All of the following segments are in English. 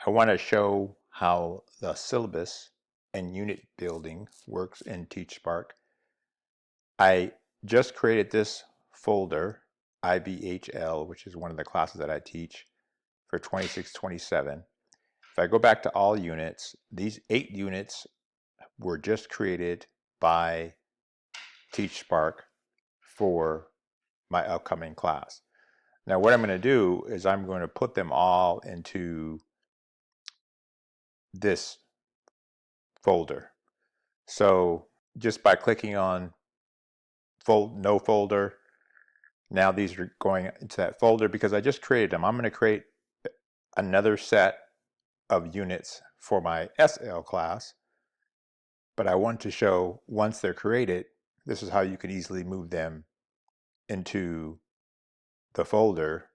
I want to show how the syllabus and unit building works in TeachSpark. I just created this folder, IBHL, which is one of the classes that I teach for 26-27. If I go back to all units, these 8 units were just created by TeachSpark for my upcoming class. Now what I'm going to do is I'm going to put them all into this folder. So just by clicking on no folder, now these are going into that folder because I just created them. I'm going to create another set of units for my SL class, but I want to show once they're created, this is how you can easily move them into the folder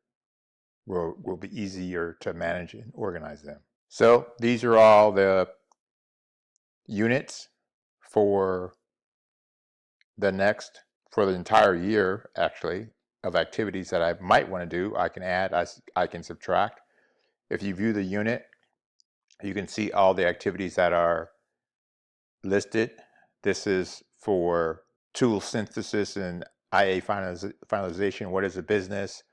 where it will be easier to manage and organize them. So these are all the units for for the entire year, actually, of activities that I might want to do. I can add, I can subtract. If you view the unit, you can see all the activities that are listed. This is for tool synthesis and IA finalization. What is a business?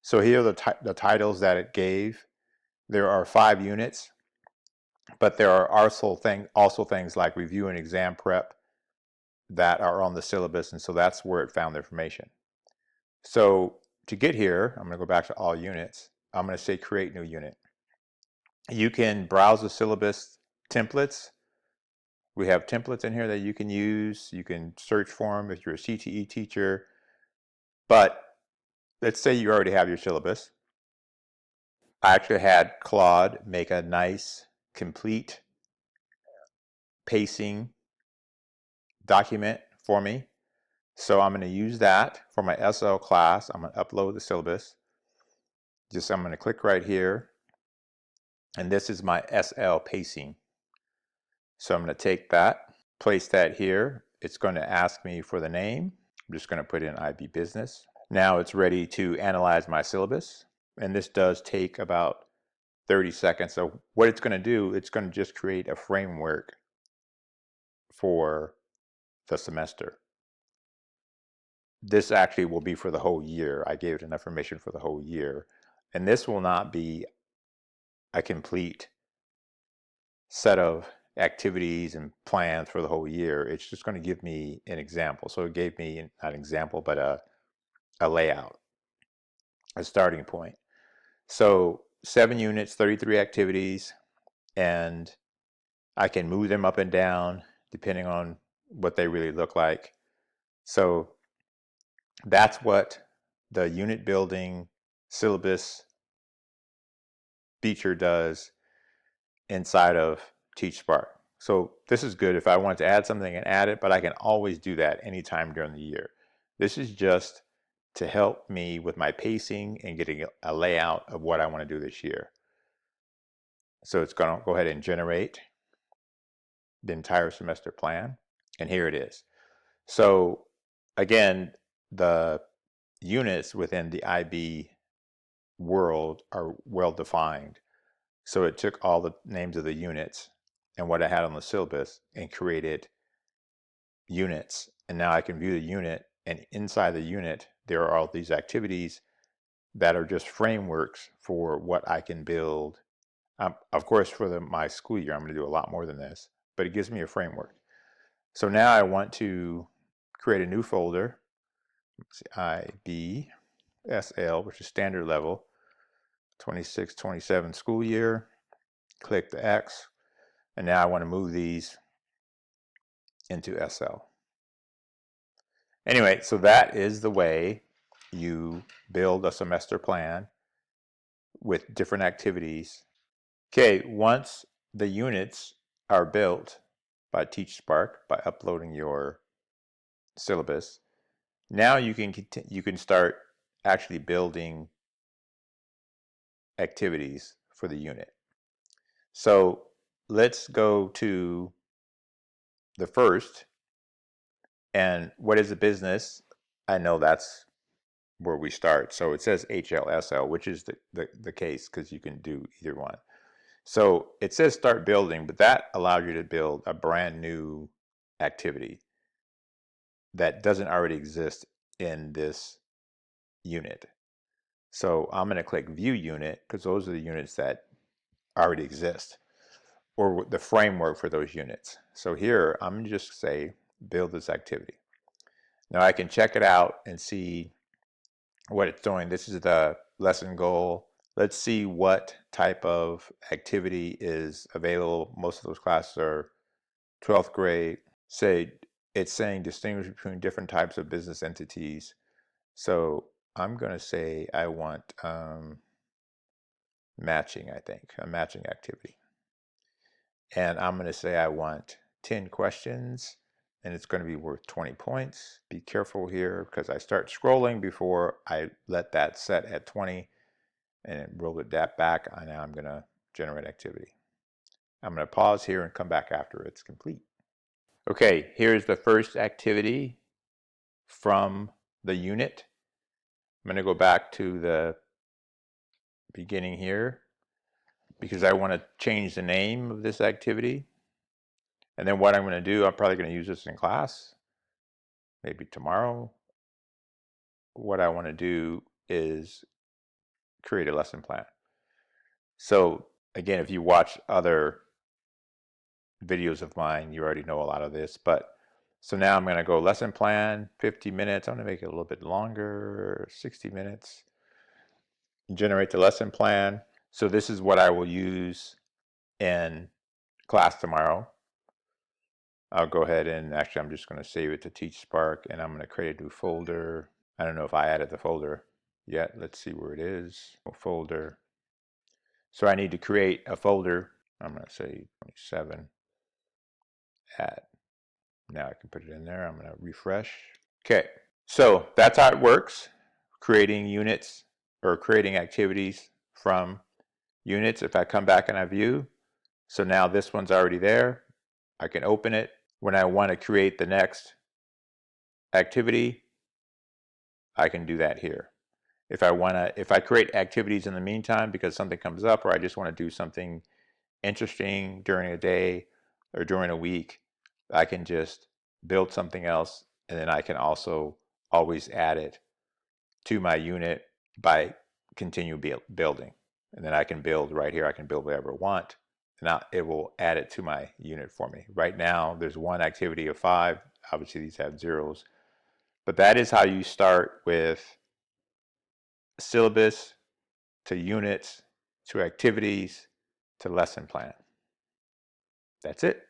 So here are the titles that it gave. There are 5 units, but there are also things like review and exam prep that are on the syllabus, and so that's where it found the information. So to get here, I'm going to go back to all units. I'm going to say create new unit. You can browse the syllabus templates. We have templates in here that you can use. You can search for them if you're a CTE teacher. But let's say you already have your syllabus. I actually had Claude make a nice, complete pacing document for me. So I'm going to use that for my SL class. I'm going to upload the syllabus. I'm going to click right here. And this is my SL pacing. So I'm going to take that, place that here. It's going to ask me for the name. I'm just going to put in IB Business. Now it's ready to analyze my syllabus. And this does take about 30 seconds. So what it's going to do, it's going to just create a framework for the semester. This actually will be for the whole year. I gave it enough information for the whole year. And this will not be a complete set of activities and plans for the whole year. It's just going to give me an example. So it gave me not an example, but a layout, a starting point. So 7 units, 33 activities, and I can move them up and down depending on what they really look like. So that's what the unit building syllabus feature does inside of TeachSpark. So this is good if I want to add something and add it, but I can always do that anytime during the year. This is just to help me with my pacing and getting a layout of what I want to do this year. So it's going to go ahead and generate the entire semester plan, and here it is. So again, the units within the IB world are well defined. So it took all the names of the units and what I had on the syllabus and created units. And now I can view the unit, and inside the unit, there are all these activities that are just frameworks for what I can build. Of course, for my school year, I'm going to do a lot more than this, but it gives me a framework. So now I want to create a new folder, IBSL, which is standard level, 26-27 school year. Click the X, and now I want to move these into SL. Anyway, so that is the way you build a semester plan with different activities. Okay, once the units are built by TeachSpark, by uploading your syllabus, now you can start actually building activities for the unit. So let's go to the first. And what is a business? I know that's where we start. So it says HLSL, which is the case because you can do either one. So it says start building, but that allows you to build a brand new activity that doesn't already exist in this unit. So I'm going to click view unit because those are the units that already exist, or the framework for those units. So here I'm going to just say build this activity. Now I can check it out and see what it's doing. This is the lesson goal. Let's see what type of activity is available. Most of those classes are 12th grade. Say it's saying distinguish between different types of business entities. So I'm going to say I want matching, I think, a matching activity. And I'm going to say I want 10 questions, and it's going to be worth 20 points. Be careful here because I start scrolling before I let that set at 20 and roll it back. And now I'm going to generate activity. I'm going to pause here and come back after it's complete. Okay, here's the first activity from the unit. I'm going to go back to the beginning here because I want to change the name of this activity. And then what I'm going to do, I'm probably going to use this in class, maybe tomorrow. What I want to do is create a lesson plan. So again, if you watch other videos of mine, you already know a lot of this, but so now I'm going to go lesson plan, 50 minutes. I'm going to make it a little bit longer, 60 minutes. Generate the lesson plan. So this is what I will use in class tomorrow. I'll go ahead and actually I'm just going to save it to TeachSpark, and I'm going to create a new folder. I don't know if I added the folder yet. Let's see where it is. Folder. So I need to create a folder. I'm going to say 27 at. Now I can put it in there. I'm going to refresh. Okay. So that's how it works. Creating units or creating activities from units. If I come back and I view, so now this one's already there. I can open it. When I want to create the next activity, I can do that here. If I create activities in the meantime because something comes up, or I just want to do something interesting during a day or during a week, I can just build something else, and then I can also always add it to my unit by continue building. And then I can build right here. I can build whatever I want. Now it will add it to my unit for me. Right now, there's one activity of 5. Obviously, these have zeros. But that is how you start with syllabus to units to activities to lesson plan. That's it.